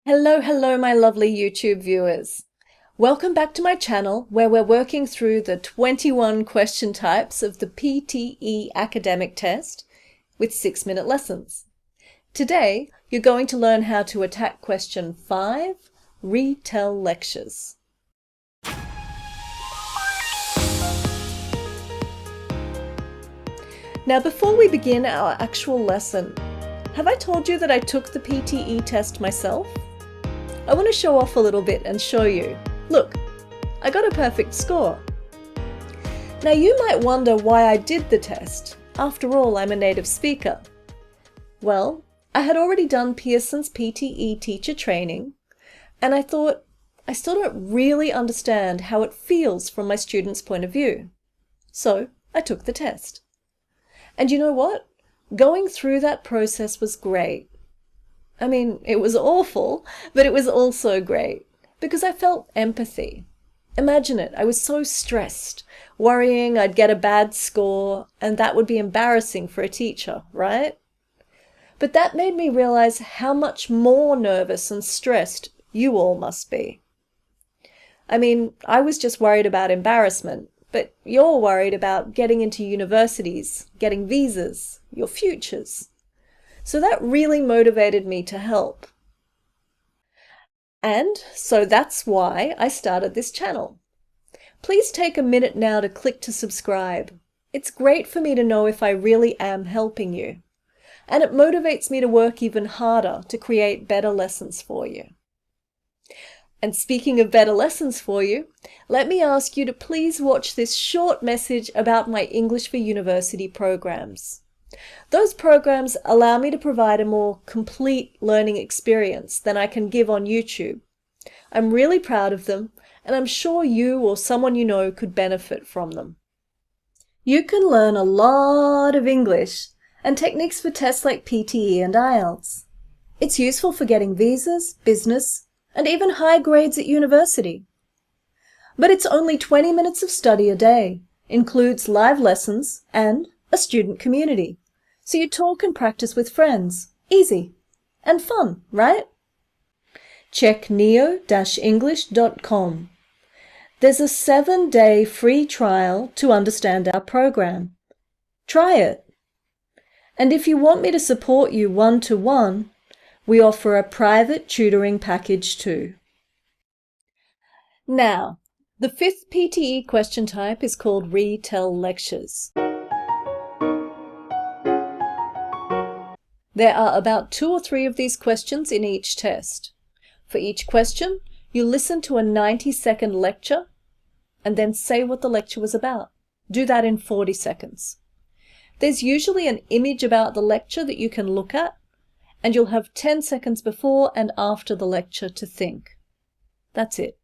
Hello, my lovely YouTube viewers. Welcome back to my channel where we're working through the 21 question types of the PTE academic test with 6-minute lessons. Today, you're going to learn how to attack question 5, Retell Lectures. Now, before we begin our actual lesson, have I told you that I took the PTE test myself? I want to show off a little bit and show you. Look, I got a perfect score. Now you might wonder why I did the test. After all, I'm a native speaker. Well, I had already done Pearson's PTE teacher training, and I thought, I still don't really understand how it feels from my students' point of view. So I took the test. And you know what? Going through that process was great. I mean, it was awful, but it was also great because I felt empathy. Imagine it, I was so stressed, worrying I'd get a bad score, and that would be embarrassing for a teacher, right? But that made me realize how much more nervous and stressed you all must be. I mean, I was just worried about embarrassment, but you're worried about getting into universities, getting visas, your futures. So that really motivated me to help. And so that's why I started this channel. Please take a minute now to click to subscribe. It's great for me to know if I really am helping you. And it motivates me to work even harder to create better lessons for you. And speaking of better lessons for you, let me ask you to please watch this short message about my English for University programs. Those programs allow me to provide a more complete learning experience than I can give on YouTube. I'm really proud of them, and I'm sure you or someone you know could benefit from them. You can learn a lot of English and techniques for tests like PTE and IELTS. It's useful for getting visas, business, and even high grades at university. But it's only 20 minutes of study a day, includes live lessons and a student community. So you talk and practice with friends. Easy and fun, right? Check neo-english.com. There's a 7-day free trial to understand our program. Try it. And if you want me to support you one-to-one, we offer a private tutoring package too. Now, the 5th PTE question type is called Retell Lectures. There are about 2 or 3 of these questions in each test. For each question, you listen to a 90-second lecture and then say what the lecture was about. Do that in 40 seconds. There's usually an image about the lecture that you can look at, and you'll have 10 seconds before and after the lecture to think. That's it.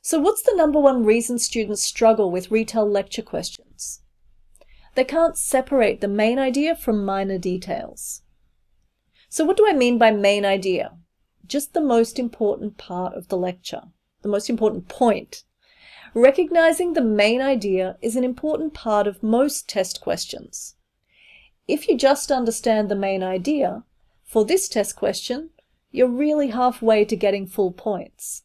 So what's the #1 reason students struggle with retell lecture questions? They can't separate the main idea from minor details. So what do I mean by main idea? Just the most important part of the lecture, the most important point. Recognizing the main idea is an important part of most test questions. If you just understand the main idea, for this test question, you're really halfway to getting full points.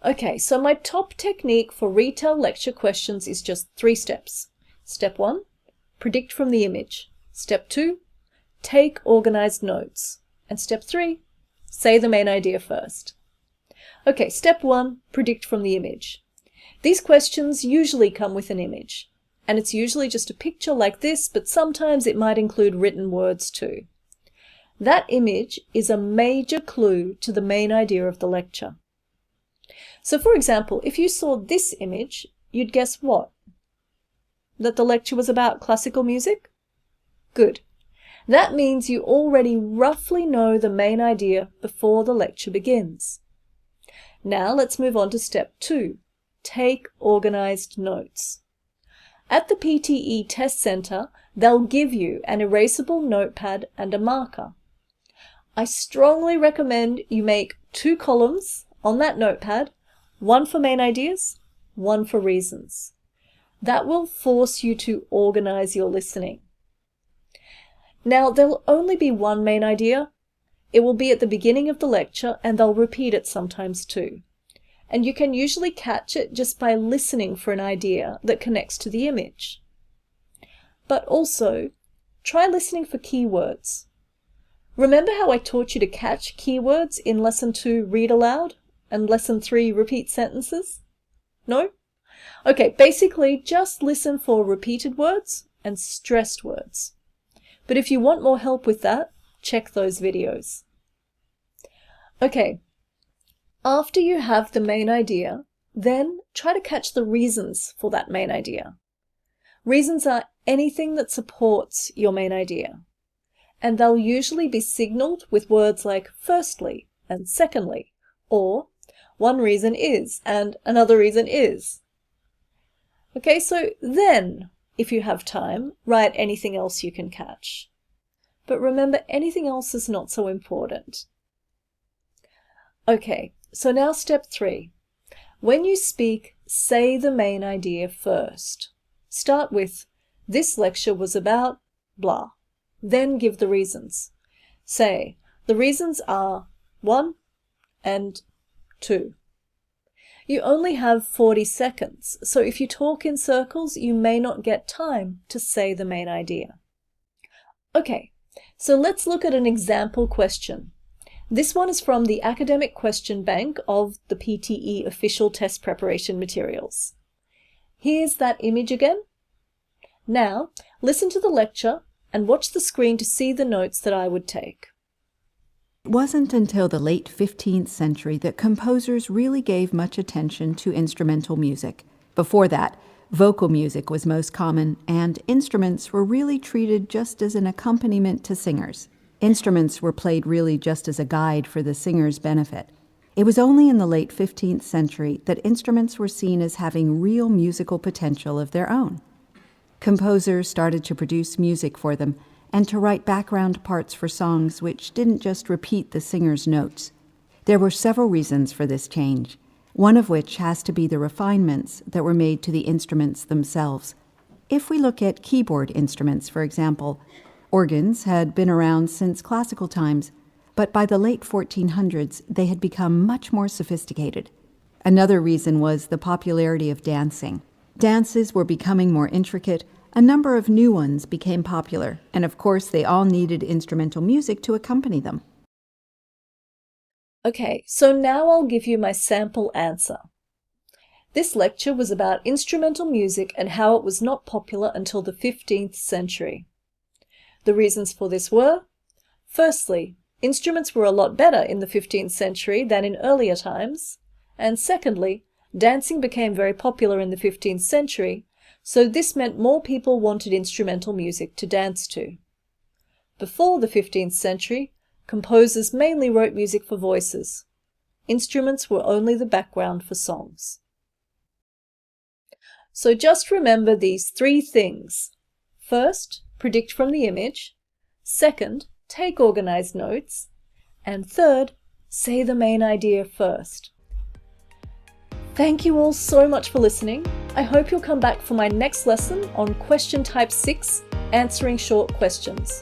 Okay, so my top technique for retell lecture questions is just 3 steps. Step 1, predict from the image. Step 2, take organized notes. And step 3, say the main idea first. Okay, step 1, predict from the image. These questions usually come with an image. And it's usually just a picture like this, but sometimes it might include written words too. That image is a major clue to the main idea of the lecture. So for example, if you saw this image, you'd guess what? That the lecture was about classical music? Good. That means you already roughly know the main idea before the lecture begins. Now let's move on to step 2. Take organized notes. At the PTE Test Center, they'll give you an erasable notepad and a marker. I strongly recommend you make 2 columns on that notepad, one for main ideas, one for reasons. That will force you to organize your listening. Now, there'll only be one main idea, It will be at the beginning of the lecture and they'll repeat it sometimes too. And you can usually catch it just by listening for an idea that connects to the image. But also, try listening for keywords. Remember how I taught you to catch keywords in Lesson 2, Read Aloud, and Lesson 3, Repeat Sentences? No? Okay, basically just listen for repeated words and stressed words. But if you want more help with that, check those videos. Okay, after you have the main idea, then try to catch the reasons for that main idea. Reasons are anything that supports your main idea, and they'll usually be signaled with words like firstly and secondly, or one reason is and another reason is. Okay, so then, if you have time, write anything else you can catch. But remember, anything else is not so important. Okay, so now step 3. When you speak, say the main idea first. Start with, this lecture was about blah. Then give the reasons. Say, the reasons are 1 and 2. You only have 40 seconds, so if you talk in circles, you may not get time to say the main idea. Okay, so let's look at an example question. This one is from the academic question bank of the PTE official test preparation materials. Here's that image again. Now, listen to the lecture and watch the screen to see the notes that I would take. It wasn't until the late 15th century that composers really gave much attention to instrumental music. Before that, vocal music was most common, and instruments were really treated just as an accompaniment to singers. Instruments were played really just as a guide for the singer's benefit. It was only in the late 15th century that instruments were seen as having real musical potential of their own. Composers started to produce music for them and to write background parts for songs which didn't just repeat the singer's notes. There were several reasons for this change, one of which has to be the refinements that were made to the instruments themselves. If we look at keyboard instruments, for example, organs had been around since classical times, but by the late 1400s they had become much more sophisticated. Another reason was the popularity of dancing. Dances were becoming more intricate, a number of new ones became popular, and of course they all needed instrumental music to accompany them. Okay, so now I'll give you my sample answer. This lecture was about instrumental music and how it was not popular until the 15th century. The reasons for this were, firstly, instruments were a lot better in the 15th century than in earlier times, and secondly, dancing became very popular in the 15th century, so this meant more people wanted instrumental music to dance to. Before the 15th century, composers mainly wrote music for voices. Instruments were only the background for songs. So just remember these 3 things. First, predict from the image. Second, take organized notes. And third, say the main idea first. Thank you all so much for listening. I hope you'll come back for my next lesson on question type 6, answering short questions.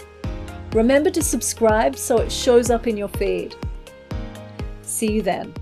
Remember to subscribe so it shows up in your feed. See you then.